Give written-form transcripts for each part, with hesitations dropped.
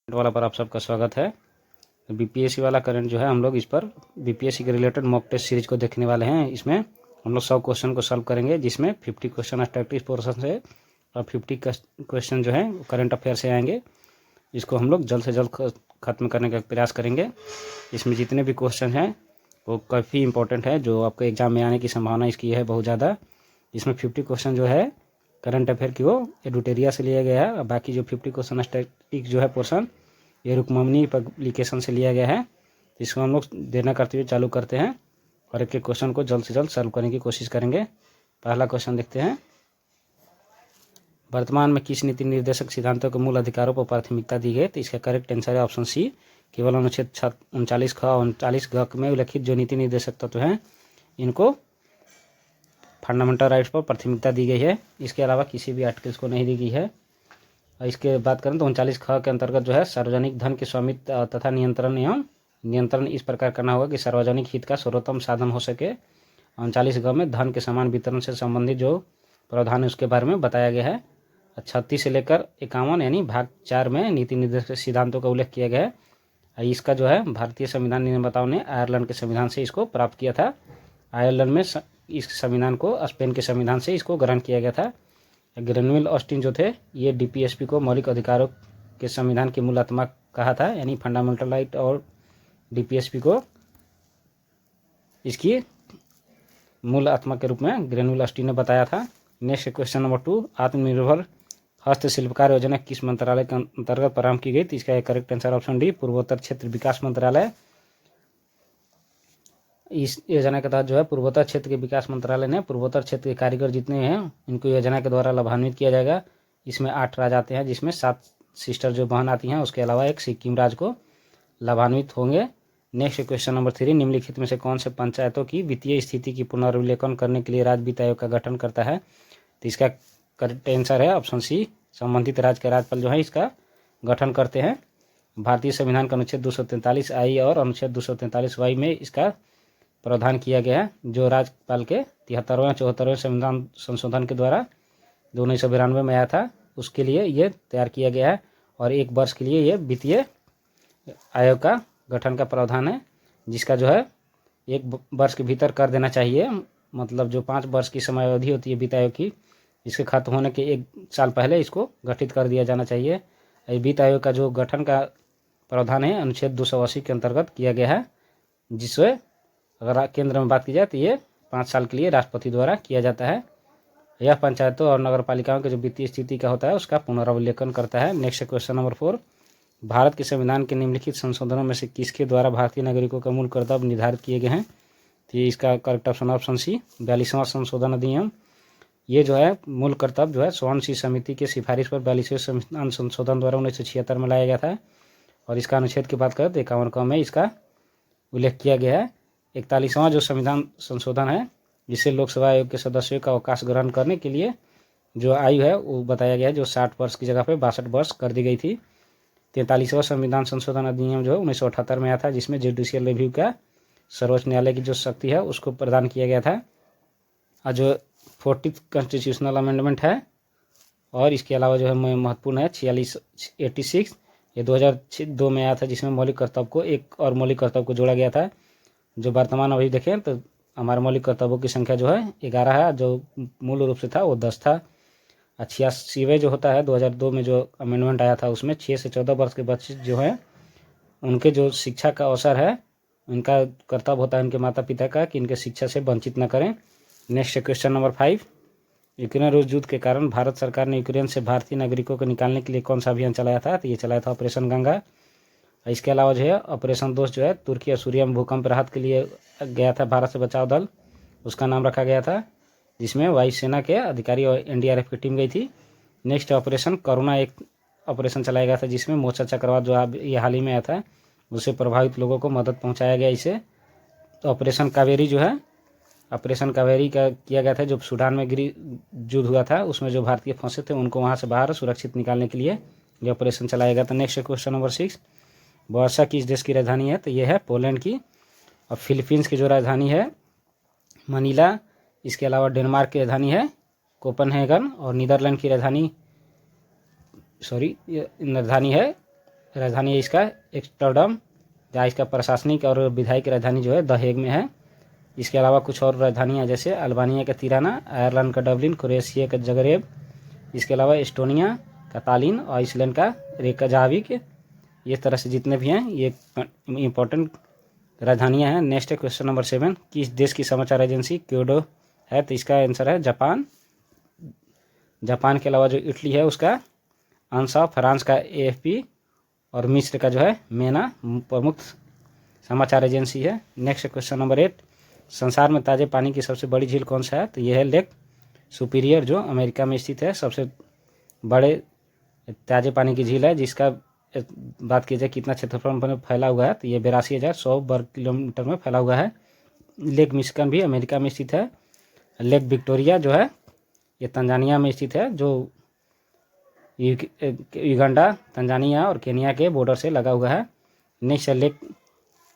वाला पर आप सबका स्वागत है। बीपीएससी वाला करंट जो है हम लोग इस पर बीपीएससी के रिलेटेड मॉक टेस्ट सीरीज को देखने वाले हैं। इसमें हम लोग 100 क्वेश्चन को सॉल्व करेंगे, जिसमें 50 क्वेश्चन स्टैटिस्टिक्स पोर्शन से और 50 क्वेश्चन जो है करंट अफेयर से आएंगे। इसको हम लोग जल्द से जल्द ख़त्म करने का प्रयास करेंगे। इसमें जितने भी क्वेश्चन हैं वो काफ़ी इंपॉर्टेंट है, जो आपके एग्जाम में आने की संभावना इसकी है बहुत ज़्यादा। इसमें 50 क्वेश्चन जो है करंट अफेयर की वो एडुटेरिया से लिया गया है, और बाकी जो 50 क्वेश्चन स्टैटिस्टिक्स जो है पोर्शन ये रुकमनी पब्लिकेशन से लिया गया है। तो इसको हम लोग देना करते हुए चालू करते हैं और एक एक क्वेश्चन को जल्द से जल्द सॉल्व करने की कोशिश करेंगे। पहला क्वेश्चन देखते हैं। वर्तमान में किस नीति निर्देशक सिद्धांतों के मूल अधिकारों पर प्राथमिकता दी गई? तो इसका करेक्ट आंसर है ऑप्शन सी। केवल अनुच्छेद 39 ख और 39 ग में उल्लेखित जो नीति निर्देशक तत्व हैं इनको फंडामेंटल राइट्स पर प्राथमिकता दी गई है। इसके अलावा किसी भी आर्टिकल्स को नहीं दी गई है। और इसके बात करें तो 39 ख के अंतर्गत जो है सार्वजनिक धन के स्वामित्व तथा नियंत्रण इस प्रकार करना होगा कि सार्वजनिक हित का सर्वोत्तम साधन हो सके। 39 ग में धन के समान वितरण से संबंधित जो प्रावधान है उसके बारे में बताया गया है। 36 से लेकर 51 यानी भाग 4 में नीति निर्देशक सिद्धांतों का उल्लेख किया गया है। इसका जो है भारतीय संविधान निर्माताओं ने आयरलैंड के संविधान से इसको प्राप्त किया था। आयरलैंड में इस संविधान को स्पेन के संविधान से इसको ग्रहण किया गया था। ग्रेनविल ऑस्टिन जो थे ये डीपीएसपी को मौलिक अधिकारों के संविधान की मूल आत्मा कहा था, यानी फंडामेंटल राइट, और डीपीएसपी को इसकी मूल आत्मा के रूप में ग्रेनविल ऑस्टिन ने बताया था। नेक्स्ट क्वेश्चन नंबर 2, आत्मनिर्भर हस्तशिल्पकार योजना किस मंत्रालय के अंतर्गत प्रारंभ की गई? तो इसका करेक्ट आंसर ऑप्शन डी, पूर्वोत्तर क्षेत्र विकास मंत्रालय। इस योजना के तहत जो है पूर्वोत्तर क्षेत्र के विकास मंत्रालय ने पूर्वोत्तर क्षेत्र के कारीगर जितने हैं इनको योजना के द्वारा लाभान्वित किया जाएगा। इसमें 8 राज्य आते हैं, जिसमें 7 सिस्टर जो बहन आती हैं, उसके अलावा एक सिक्किम राज्य को लाभान्वित होंगे। नेक्स्ट क्वेश्चन नंबर 3, निम्नलिखित में से कौन से पंचायतों की वित्तीय स्थिति की पुनर्विलेखन करने के लिए राज्य वित्त आयोग का गठन करता है? तो इसका करेक्ट आंसर है ऑप्शन सी, संबंधित राज्य के राज्यपाल जो है इसका गठन करते हैं। भारतीय संविधान का अनुच्छेद 243 आई और अनुच्छेद 243 वाई में इसका प्रावधान किया गया है, जो राज्यपाल के 73वें 74वें संविधान संशोधन के द्वारा जो 1992 में आया था उसके लिए ये तैयार किया गया है। और 1 वर्ष के लिए ये वित्तीय आयोग का गठन का प्रावधान है, जिसका जो है 1 वर्ष के भीतर कर देना चाहिए। मतलब जो 5 वर्ष की समय अवधि होती है वित्त आयोग की, इसके खत्म होने के 1 साल पहले इसको गठित कर दिया जाना चाहिए। वित्त आयोग का जो गठन का प्रावधान है अनुच्छेद 280 के अंतर्गत किया गया है, जिससे अगर केंद्र में बात की जाए तो ये 5 साल के लिए राष्ट्रपति द्वारा किया जाता है। यह पंचायतों और नगर पालिकाओं के जो वित्तीय स्थिति का होता है उसका पुनरावलोकन करता है। नेक्स्ट क्वेश्चन नंबर 4, भारत के संविधान के निम्नलिखित संशोधनों में से किसके द्वारा भारतीय नागरिकों का मूल कर्तव्य निर्धारित किए गए हैं? तो ये इसका करेक्ट ऑप्शन सी, 42वां संशोधन अधिनियम। ये जो है मूल कर्तव्य जो है स्वर्ण समिति के सिफारिश पर 42वें संविधान संशोधन द्वारा 1976 में लाया गया था। और इसका अनुच्छेद की बात करें तो 51 क में इसका उल्लेख किया गया है। 41वां जो संविधान संशोधन है, जिससे लोकसभा आयोग के सदस्यों का अवकाश ग्रहण करने के लिए जो आयु है वो बताया गया है, जो 60 वर्ष की जगह पे 62 वर्ष कर दी गई थी। 43वां संविधान संशोधन अधिनियम जो है 1978 में आया था, जिसमें जुडिशियल रिव्यू का सर्वोच्च न्यायालय की जो शक्ति है उसको प्रदान किया गया था। और जो 40th कॉन्स्टिट्यूशनल अमेंडमेंट है, और इसके अलावा जो है महत्वपूर्ण है 86 ये 2002 में आया था, जिसमें मौलिक कर्तव्य को एक और मौलिक कर्तव्य को जोड़ा गया था। जो वर्तमान अभी देखें तो हमारे मौलिक कर्तव्यों की संख्या जो है 11 है, जो मूल रूप से था वो 10 था। 86वें जो होता है 2002 में जो अमेंडमेंट आया था उसमें 6 से 14 वर्ष के बच्चे जो हैं उनके जो शिक्षा का अवसर है, उनका कर्तव्य होता है उनके माता पिता का कि इनके शिक्षा से वंचित न करें। नेक्स्ट क्वेश्चन नंबर 5, यूक्रेन रूस युद्ध के कारण भारत सरकार ने यूक्रेन से भारतीय नागरिकों को निकालने के लिए कौन सा अभियान चलाया था? तो ये चलाया था ऑपरेशन गंगा। इसके अलावा जो है ऑपरेशन दोस्त जो है तुर्की और सूरिया में भूकंप राहत के लिए गया था भारत से बचाव दल, उसका नाम रखा गया था, जिसमें वायुसेना के अधिकारी और एनडीआरएफ की टीम गई थी। नेक्स्ट ऑपरेशन करुणा एक ऑपरेशन चलाया गया था, जिसमें मोर्चा चक्रवात जो ये हाल ही में आया था उससे प्रभावित लोगों को मदद पहुंचाया गया इसे। तो ऑपरेशन कावेरी जो है ऑपरेशन कावेरी का किया गया था, जो सूडान में युद्ध हुआ था उसमें जो भारतीय फंसे थे उनको वहाँ से बाहर सुरक्षित निकालने के लिए ये ऑपरेशन चलाया गया था। नेक्स्ट क्वेश्चन नंबर 6, वर्षा किस देश की राजधानी है? तो ये है पोलैंड की। और फिलीपींस की जो राजधानी है मनीला, इसके अलावा डेनमार्क की राजधानी है कोपेनहेगन, और नीदरलैंड की राजधानी है राजधानी है इसका एम्स्टर्डम, जहाँ इसका प्रशासनिक और विधायी राजधानी जो है द हेग में है। इसके अलावा कुछ और राजधानियाँ जैसे अल्बानिया का तिराना, आयरलैंड का डबलिन, क्रोएशिया का जगरेब, इसके अलावा एस्टोनिया का तालिन और आइसलैंड का रेकजाविक। ये तरह से जितने भी हैं ये इम्पोर्टेंट राजधानियाँ हैं। नेक्स्ट है क्वेश्चन नंबर 7, किस देश की समाचार एजेंसी क्योडो है? तो इसका आंसर है जापान। जापान के अलावा जो इटली है उसका आंसा, फ्रांस का AFP और मिस्र का जो है मेना प्रमुख समाचार एजेंसी है। नेक्स्ट क्वेश्चन नंबर 8, संसार में ताज़े पानी की सबसे बड़ी झील कौन सा है? तो यह है लेक सुपीरियर, जो अमेरिका में स्थित है। सबसे बड़े ताज़े पानी की झील है, जिसका बात की जाए कितना क्षेत्रफल में फैला हुआ है तो ये 82,100 वर्ग किलोमीटर में फैला हुआ है। लेक मिशिगन भी अमेरिका में स्थित है। लेक विक्टोरिया जो है ये तंजानिया में स्थित है, जो युगांडा, तंजानिया और केनिया के बॉर्डर से लगा हुआ है। नेक्स्ट है लेक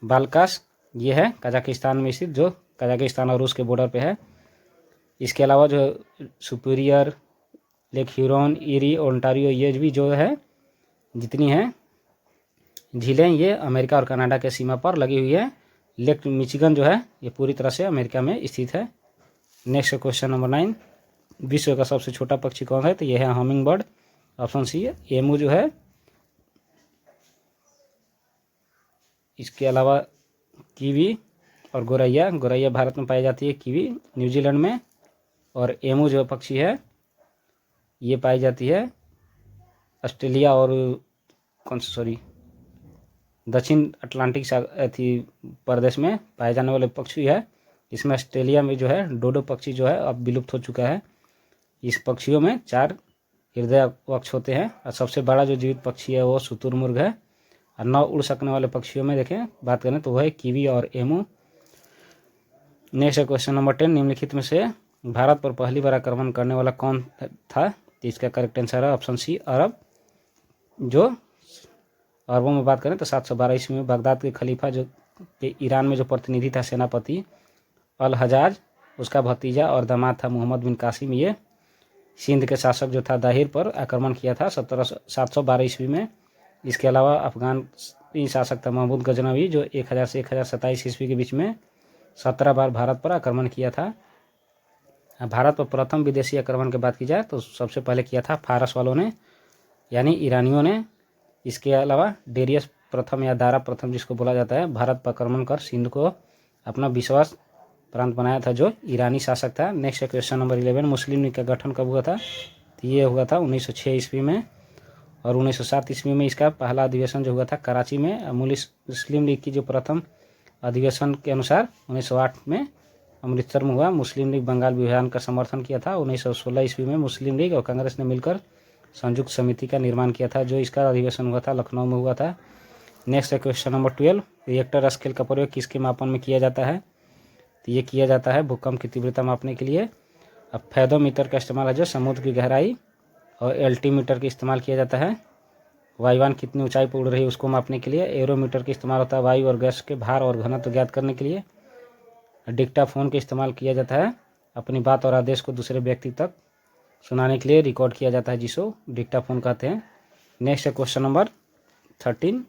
बाल्कास, ये है कजाकिस्तान में स्थित, जो कजाकिस्तान और रूस के बॉर्डर पे है। इसके अलावा जो superior, lake Huron, eerie, Ontario, ये भी जो है जितनी हैं झीलें ये अमेरिका और कनाडा के सीमा पर लगी हुई है। लेक मिशिगन जो है ये पूरी तरह से अमेरिका में स्थित है। नेक्स्ट क्वेश्चन नंबर 9, विश्व का सबसे छोटा पक्षी कौन है? तो यह है हमिंग बर्ड, ऑप्शन सी है। एमू जो है, इसके अलावा कीवी और गोरैया, गोरैया भारत में पाई जाती है, कीवी न्यूजीलैंड में, और एमू जो पक्षी है ये पाई जाती है ऑस्ट्रेलिया और दक्षिण अटलांटिक प्रदेश में पाए जाने वाले पक्षी है। इसमें ऑस्ट्रेलिया में जो है डोडो पक्षी जो है अब विलुप्त हो चुका है। इस पक्षियों में 4 हृदय वक्ष होते हैं और सबसे बड़ा जो जीवित पक्षी है वो शुतुरमुर्ग है। और 9 उड़ सकने वाले पक्षियों में देखें बात करें तो वह है कीवी और एमू। नेक्स्ट क्वेश्चन नंबर 10, निम्नलिखित में से भारत पर पहली बार आक्रमण करने वाला कौन था? तो इसका करेक्ट आंसर है ऑप्शन सी, अरब। जो अरबों में बात करें तो 712 ईस्वी में बगदाद के खलीफा जो के ईरान में जो प्रतिनिधि था सेनापति अल हजाज, उसका भतीजा और दामाद था मोहम्मद बिन कासिम। ये सिंध के शासक जो था दाहिर पर आक्रमण किया था 712 ईस्वी में। इसके अलावा अफगान शासक था महमूद गजनवी, जो 1000 से 1027 ईस्वी के बीच में 17 बार भारत पर आक्रमण किया था। भारत पर प्रथम विदेशी आक्रमण की बात की जाए तो सबसे पहले किया था फारस वालों ने, यानी ईरानियों ने। इसके अलावा डेरियस प्रथम या दारा प्रथम जिसको बोला जाता है, भारत पर आक्रमण कर सिंध को अपना विश्वास प्रांत बनाया था, जो ईरानी शासक था। नेक्स्ट क्वेश्चन नंबर 11, मुस्लिम लीग का गठन कब हुआ था? तो ये हुआ था 1906 ईस्वी में, और 1907 ईस्वी में इसका पहला अधिवेशन जो हुआ था कराची में। मुस्लिम लीग की जो प्रथम अधिवेशन के अनुसार 1908 में अमृतसर में हुआ। मुस्लिम लीग बंगाल विभाजन का समर्थन किया था। 1916 ईस्वी में मुस्लिम लीग और कांग्रेस ने मिलकर संयुक्त समिति का निर्माण किया था, जो इसका अधिवेशन हुआ था लखनऊ में हुआ था। Next question number 12, Richter scale का प्रयोग किसके मापन में किया जाता है? तो ये किया जाता है भूकंप की तीव्रता मापने के लिए। अब फेदोमीटर का इस्तेमाल है जो समुद्र की गहराई, और एल्टीमीटर का इस्तेमाल किया जाता है वायुयान कितनी ऊंचाई पर उड़ रही है उसको मापने के लिए। एरोमीटर का इस्तेमाल होता है वायु और गैस के भार और घनत्व ज्ञात करने के लिए। डिक्टाफोन का इस्तेमाल किया जाता है अपनी बात और आदेश को दूसरे व्यक्ति तक सुनाने के लिए, रिकॉर्ड किया जाता है जिसको डिक्टाफोन कहते हैं। नेक्स्ट क्वेश्चन नंबर 13,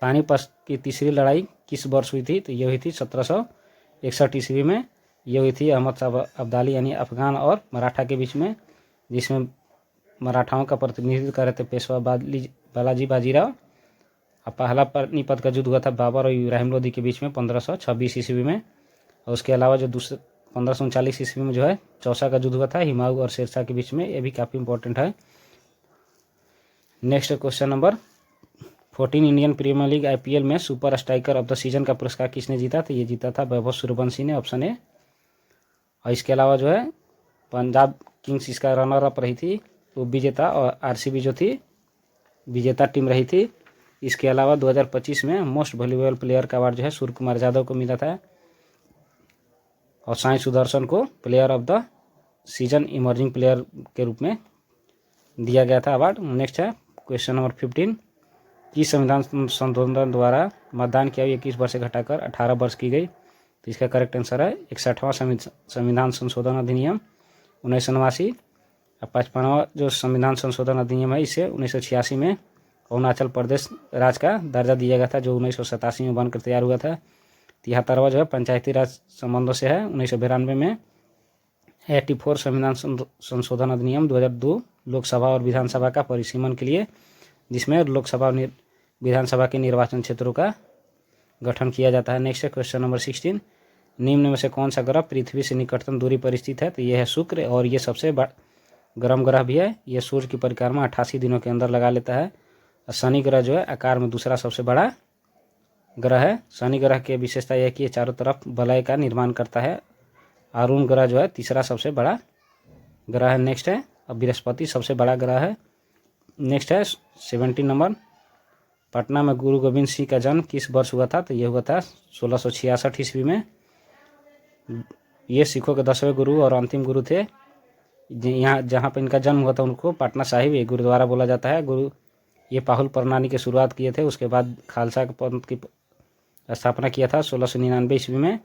पानीपत की तीसरी लड़ाई किस वर्ष हुई थी? तो ये हुई थी 1761 ईस्वी में। ये हुई थी अहमद शाह अब्दाली यानी अफगान और मराठा के बीच में, जिसमें मराठाओं का प्रतिनिधित्व कर रहे थे पेशवा बालाजी बाजीराव। अब पहला पानीपत का युद्ध हुआ था बाबर और इब्राहिम लोदी के बीच में 1526 ईस्वी में। और उसके अलावा जो दूसरे 1539 ईस्वी में जो है चौसा का युद्ध हुआ था हिमायू और शेरशाह के बीच में, ये भी काफ़ी इंपॉर्टेंट है। Next question number 14, Indian Premier League IPL में super striker of the season का पुरस्कार किसने जीता? तो ये जीता था वैभव सूर्यवंशी ने, ऑप्शन ए। और इसके अलावा जो है पंजाब किंग्स इसका रनर अप रही थी, वो विजेता, और RCB जो थी विजेता टीम रही थी। इसके अलावा 2025 में मोस्ट वैल्यूएबल प्लेयर का अवार्ड जो है सूर्य कुमार यादव को मिला था, और साई सुदर्शन को player of the season emerging player के रूप में दिया गया था अवार्ड। नेक्स्ट है क्वेश्चन नंबर 15, कि संविधान संशोधन द्वारा मतदान की आयु 21 वर्ष से घटाकर 18 वर्ष की गई? तो इसका करेक्ट आंसर है 61वां संविधान संशोधन अधिनियम 1989। और 55वां जो संविधान संशोधन अधिनियम है इसे 1986 में अरुणाचल प्रदेश राज्य का दर्जा दिया गया था, जो 1987 में बनकर तैयार हुआ था। 73वां जो है पंचायती राज संबंधों से है 1992 में। 84 संविधान संशोधन अधिनियम 2002 लोकसभा और विधानसभा का परिसीमन के लिए, जिसमें लोकसभा और विधानसभा के निर्वाचन क्षेत्रों का गठन किया जाता है। नेक्स्ट है क्वेश्चन नंबर 16, निम्न में से कौन सा ग्रह पृथ्वी से निकटतम दूरी पर स्थित है? तो ये है शुक्र, और ये सबसे गर्म ग्रह भी है। ये सूर्य की परिक्रमा 88 दिनों के अंदर लगा लेता है। और शनि ग्रह जो है आकार में दूसरा सबसे बड़ा ग्रह है। शनि ग्रह की विशेषता यह है कि ये चारों तरफ वलय का निर्माण करता है। अरुण ग्रह जो है तीसरा सबसे बड़ा ग्रह है। नेक्स्ट है अब बृहस्पति सबसे बड़ा ग्रह है। नेक्स्ट है 17 नंबर, पटना में गुरु गोविंद सिंह का जन्म किस वर्ष हुआ था? तो ये हुआ था 1666 ईस्वी में। ये सिखों के 10वें गुरु और अंतिम गुरु थे। यहाँ जहाँ पर इनका जन्म हुआ था उनको पटना साहिब ये गुरुद्वारा बोला जाता है। गुरु ये पाहुल प्रणाली की शुरुआत किए थे। उसके बाद खालसा पंथ की स्थापना किया था 1699 ईस्वी में,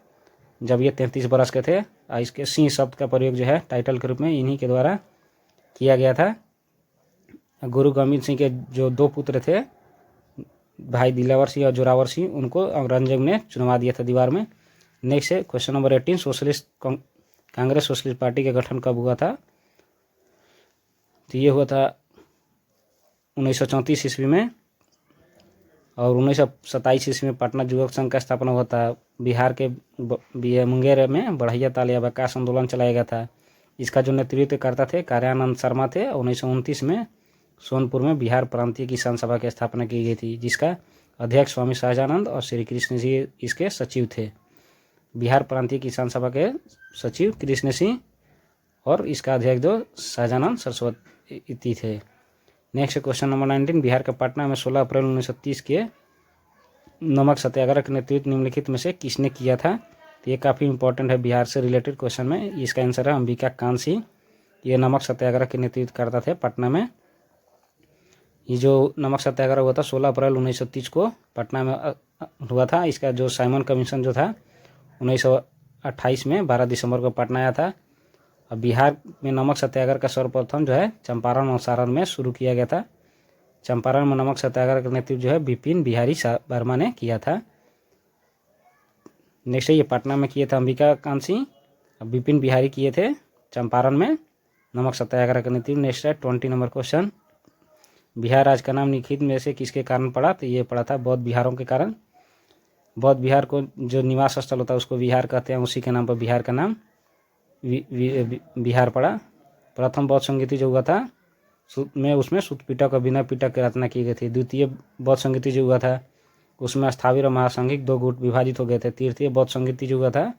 जब ये 33 बरस के थे। इसके सिंह शब्द का प्रयोग जो है टाइटल के रूप में इन्हीं के द्वारा किया गया था। गुरु गोविंद सिंह के जो 2 पुत्र थे, भाई दिलावर सिंह और जोरावर सिंह, उनको औरंगजेब ने चुनवा दिया था दीवार में। नेक्स्ट है question number 18, socialist Congress socialist party का गठन कब हुआ था? तो ये हुआ था 1934 ईस्वी में, और 1927 ईस्वी में पटना युवक संघ का स्थापना हुआ था। बिहार के मुंगेर में बढ़ैया ताल या अवकाश आंदोलन चलाया गया था। इसका जो नेतृत्व करता थे कार्यानंद शर्मा थे। 1929 में सोनपुर में बिहार प्रांतीय किसान सभा की स्थापना की गई थी, जिसका अध्यक्ष स्वामी सहजानंद और श्री कृष्ण जी इसके सचिव थे। बिहार प्रांतीय किसान सभा के सचिव कृष्ण सिंह और इसका अध्यक्ष जो सहजानंद सरस्वती थे। नेक्स्ट क्वेश्चन नंबर 19, बिहार के पटना में 16 अप्रैल 1930 के नमक सत्याग्रह का नेतृत्व निम्नलिखित में से किसने किया था? तो ये काफ़ी इंपॉर्टेंट है बिहार से रिलेटेड क्वेश्चन में। इसका आंसर है अंबिका कांत सिंह। ये नमक सत्याग्रह के नेतृत्व करता थे पटना में। ये जो नमक सत्याग्रह हुआ था 16 अप्रैल 1930 को पटना में हुआ था। इसका जो साइमन कमीशन जो था 1928 में 12 दिसंबर को पटना आया था। अब बिहार में नमक सत्याग्रह का सर्वप्रथम जो है चंपारण और सारण में शुरू किया गया था। चंपारण में नमक सत्याग्रह का नेतृत्व जो है बिपिन बिहारी वर्मा ने किया था। नेक्स्ट ये पटना में किए थे अंबिका कांत सिंह, बिपिन बिहारी किए थे चंपारण में नमक सत्याग्रह का नेतृत्व। नेक्स्ट है 20 नंबर क्वेश्चन, बिहार राज्य का नाम निम्नलिखित में से किसके कारण पड़ा? तो ये पड़ा था बौद्ध बिहारों के कारण। बौद्ध बिहार को जो निवास स्थल होता है उसको विहार कहते हैं, उसी के नाम पर बिहार का नाम बिहार पड़ा। प्रथम बौद्ध संगीति जो हुआ था उसमें सूत पिटक और विनय पिटक की रचना की गई थी। द्वितीय बौद्ध संगीति जो हुआ था उसमें स्थावीर और महासंघिक 2 गुट विभाजित हो गए थे। तृतीय बौद्ध संगीति जो हुआ था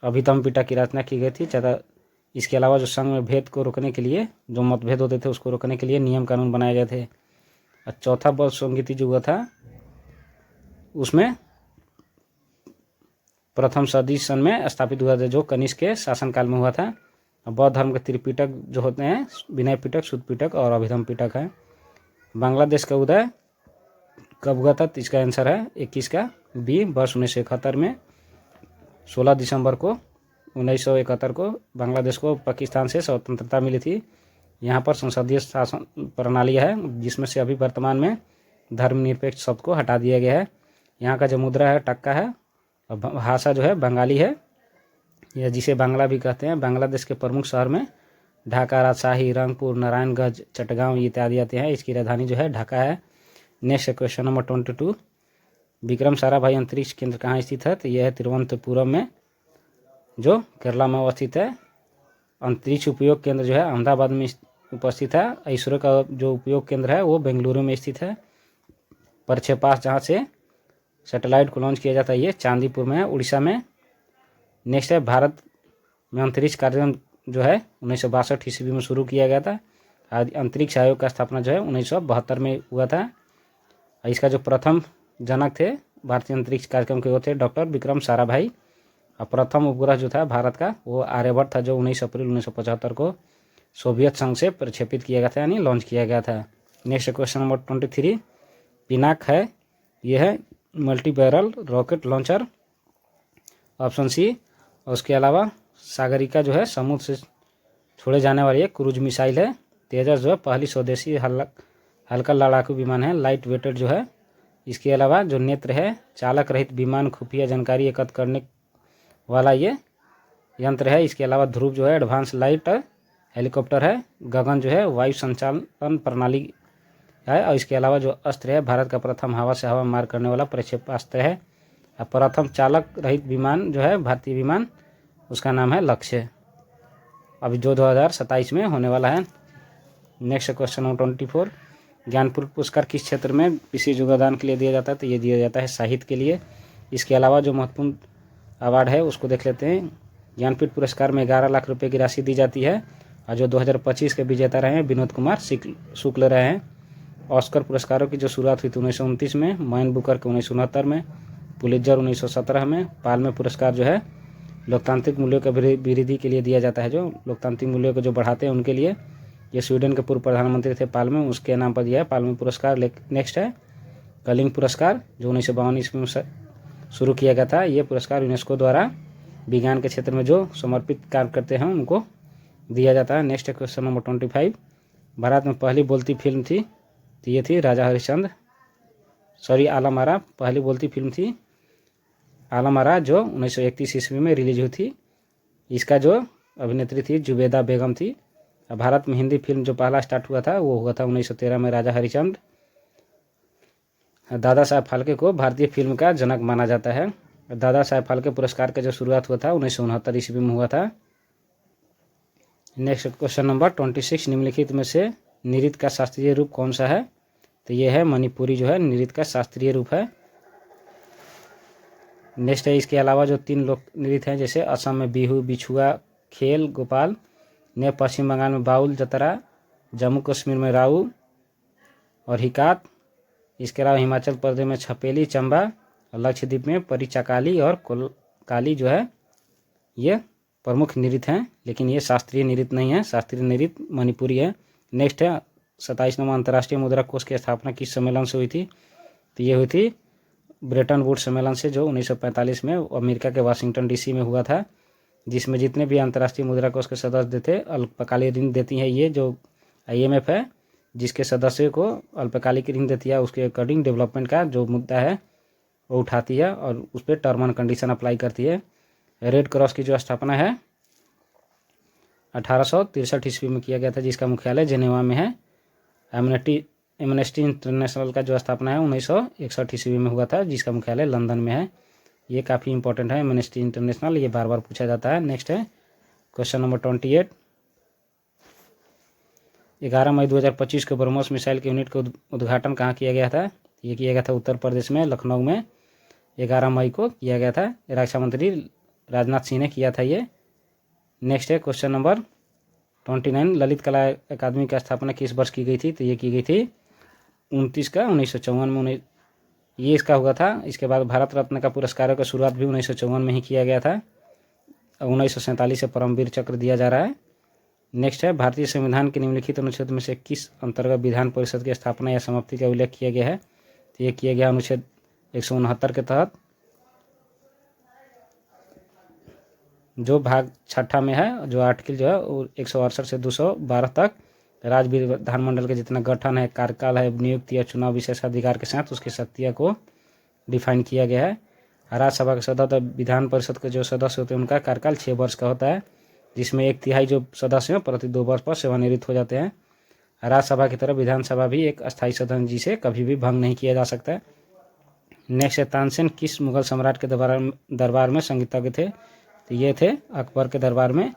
अभितम पिटक की रचना की गई थी। इसके अलावा जो संघ में भेद को रोकने के लिए, जो मतभेद होते थे उसको रोकने के लिए नियम कानून बनाए गए थे। और चौथा बौद्ध संगीति जो हुआ था उसमें प्रथम सदी सन में स्थापित हुआ था, जो कनिष्क के शासनकाल में हुआ था। बौद्ध धर्म के त्रिपिटक जो होते हैं विनय पिटक, सूत पिटक और अभिधम पिटक है। बांग्लादेश का उदय कब हुआ था? तो इसका आंसर है 21 का बी, वर्ष 1971 में। 16 दिसंबर को 1971 को बांग्लादेश को पाकिस्तान से स्वतंत्रता मिली थी। यहाँ पर संसदीय शासन प्रणाली है, जिसमें से अभी वर्तमान में धर्मनिरपेक्ष शब्द को हटा दिया गया है। यहाँ का जो मुद्रा है टक्का है, और भाषा जो है बंगाली है, या जिसे बांग्ला भी कहते हैं। बांग्लादेश के प्रमुख शहर में ढाका, राजशाही, रंगपुर, नारायणगंज, चटगांव इत्यादि आते हैं। इसकी राजधानी जो है ढाका है। Next question number 22, Vikram Sarabhai अंतरिक्ष केंद्र कहाँ स्थित है? तो यह है तिरुवनंतपुरम में, जो केरला में अवस्थित है। अंतरिक्ष उपयोग केंद्र जो है अहमदाबाद में उपस्थित है। इसरो का जो उपयोग केंद्र है वो बेंगलुरु में स्थित है। प्रक्षेपास्त्र जहाँ से सैटेलाइट को लॉन्च किया जाता है ये चांदीपुर में है, उड़ीसा में। नेक्स्ट है भारत में अंतरिक्ष कार्यक्रम जो है 1962 ईस्वी में शुरू किया गया था। अंतरिक्ष आयोग का स्थापना जो है 1972 में हुआ था। इसका जो प्रथम जनक थे भारतीय अंतरिक्ष कार्यक्रम के वो थे डॉक्टर विक्रम साराभाई। और प्रथम उपग्रह जो था भारत का वो आर्यभट्ट था, जो 19 अप्रैल 1975 को सोवियत संघ से प्रक्षेपित किया गया था, यानी लॉन्च किया गया था। नेक्स्ट क्वेश्चन नंबर 23, पिनाक है, यह है multi barrel rocket launcher, option C. और उसके अलावा सागरिका जो है समुद्र से छोड़े जाने वाली एक क्रूज मिसाइल है। तेजस जो है पहली स्वदेशी हल्का लड़ाकू विमान है, लाइट वेटेड जो है। इसके अलावा जो नेत्र है, चालक रहित विमान खुफिया जानकारी एकत्र करने वाला ये यंत्र है। इसके अलावा ध्रुव जो है एडवांस लाइट हेलीकॉप्टर है। गगन जो है वायु संचालन प्रणाली है। और इसके अलावा जो अस्त्र है, भारत का प्रथम हवा से हवा मार करने वाला प्रक्षेपास्त्र है। और प्रथम चालक रहित विमान जो है भारतीय विमान, उसका नाम है लक्ष्य, अभी जो 2027 में होने वाला है। नेक्स्ट क्वेश्चन नंबर 24, ज्ञानपीठ पुरस्कार किस क्षेत्र में विशेष योगदान के लिए दिया जाता है? तो ये दिया जाता है साहित्य के लिए। इसके अलावा जो महत्वपूर्ण अवार्ड है उसको देख लेते हैं। ज्ञानपीठ पुरस्कार में 11 लाख रुपए की राशि दी जाती है। और जो 2025 के विजेता रहे हैं विनोद कुमार शुक्ल रहे हैं। ऑस्कर पुरस्कारों की जो शुरुआत हुई थी 1929 में, मैन बुकर के 1969 में, पुलित्जर 1917 में। पाल्मे पुरस्कार जो है लोकतांत्रिक मूल्यों के वृद्धि के लिए दिया जाता है, जो लोकतांत्रिक मूल्यों को जो बढ़ाते हैं उनके लिए। ये स्वीडन के पूर्व प्रधानमंत्री थे पाल्मे, उसके नाम पर दिया है पाल्मे पुरस्कार। नेक्स्ट है कलिंग पुरस्कार, जो 1952 ईस्वी में शुरू किया गया था। ये पुरस्कार यूनेस्को द्वारा विज्ञान के क्षेत्र में जो समर्पित कार्य करते हैं उनको दिया जाता है। नेक्स्ट क्वेश्चन नंबर 25, भारत में पहली बोलती फिल्म थी, तो ये थी राजा हरिश्चंद्र, आलम आरा। पहली बोलती फिल्म थी आलम आरा, जो 1931 ईस्वी में रिलीज हुई थी। इसका जो अभिनेत्री थी जुबेदा बेगम थी। भारत में हिंदी फिल्म जो पहला स्टार्ट हुआ था वो हुआ था 1913 में, राजा हरिश्चंद्र। दादा साहब फाल्के को भारतीय फिल्म का जनक माना जाता है। दादा साहब फाल्के पुरस्कार का जो शुरुआत हुआ था 1969 ईस्वी में हुआ था। नेक्स्ट क्वेश्चन नंबर 26, निम्नलिखित में से नृत्य का शास्त्रीय रूप कौन सा है? तो ये है मणिपुरी जो है नृत्य का शास्त्रीय रूप है। नेक्स्ट है इसके अलावा जो 3 लोक नृत्य हैं, जैसे असम में बिहू, बिछुआ, खेल, गोपाल, ने पश्चिम बंगाल में बाउल जतरा, जम्मू कश्मीर में राऊ और हिकात। इसके अलावा हिमाचल प्रदेश में छपेली, चंबा, और लक्षद्वीप में परिचाकाली और कोलकाली जो है ये प्रमुख नृत्य हैं, लेकिन ये शास्त्रीय नृत्य नहीं है। शास्त्रीय नृत्य मणिपुरी है। नेक्स्ट है 27 नंबर, अंतर्राष्ट्रीय मुद्रा कोष की स्थापना किस सम्मेलन से हुई थी? तो ये हुई थी ब्रेटन वुड्स सम्मेलन से, जो 1945 में अमेरिका के वाशिंगटन डीसी में हुआ था, जिसमें जितने भी अंतर्राष्ट्रीय मुद्रा कोष के सदस्य थे अल्पकालिक ऋण देती है। ये जो IMF है जिसके सदस्य को अल्पकालिक ऋण देती है, उसके अकॉर्डिंग डेवलपमेंट का जो मुद्दा है वो उठाती है और उस पर टर्म एंड कंडीशन अप्लाई करती है। रेड क्रॉस की जो स्थापना है 1863 ईस्वी में किया गया था, जिसका मुख्यालय जेनेवा में है। एमनेस्टी इंटरनेशनल का जो स्थापना है 1961 ईस्वी में हुआ था, जिसका मुख्यालय लंदन में है। ये काफ़ी इंपॉर्टेंट है एमनेस्टी इंटरनेशनल, ये बार बार पूछा जाता है। नेक्स्ट है क्वेश्चन नंबर 28, 11 मई 2025 को ब्रह्मोस मिसाइल के यूनिट का उद्घाटन कहाँ किया गया था? ये किया गया था उत्तर प्रदेश में, लखनऊ में, 11 मई को किया गया था। रक्षा मंत्री राजनाथ सिंह ने किया था ये। नेक्स्ट है क्वेश्चन नंबर 29, ललित कला अकादमी की स्थापना किस वर्ष की गई थी? तो ये की गई थी 1954 में, ये इसका हुआ था। इसके बाद भारत रत्न का पुरस्कारों का शुरुआत भी 1954 में ही किया गया था। 1947 से परमवीर चक्र दिया जा रहा है। नेक्स्ट है भारतीय संविधान के निम्नलिखित अनुच्छेद में से किस अंतर्गत विधान परिषद की स्थापना या समाप्ति का उल्लेख किया गया है? तो ये किया गया अनुच्छेद 169 के तहत, जो भाग 6 में है, जो आर्टिकल जो है 168 से 212 तक राज्य विधानमंडल के जितना गठन है, कार्यकाल है, नियुक्ति या चुनाव विशेषाधिकार के साथ उसकी शक्तियों को डिफाइन किया गया है। राज्यसभा के सदस्य, विधान परिषद के जो सदस्य होते हैं उनका कार्यकाल 6 वर्ष का होता है, जिसमें 1/3 जो सदस्य हैं प्रति 2 वर्ष पर सेवानिवृत्त हो जाते हैं। राज्यसभा की तरह विधानसभा भी एक अस्थायी सदन जिसे कभी भी भंग नहीं किया जा सकता है। नेक्स्ट है तानसेन किस मुगल सम्राट के दरबार में संगीतज्ञ थे? तो ये थे अकबर के दरबार में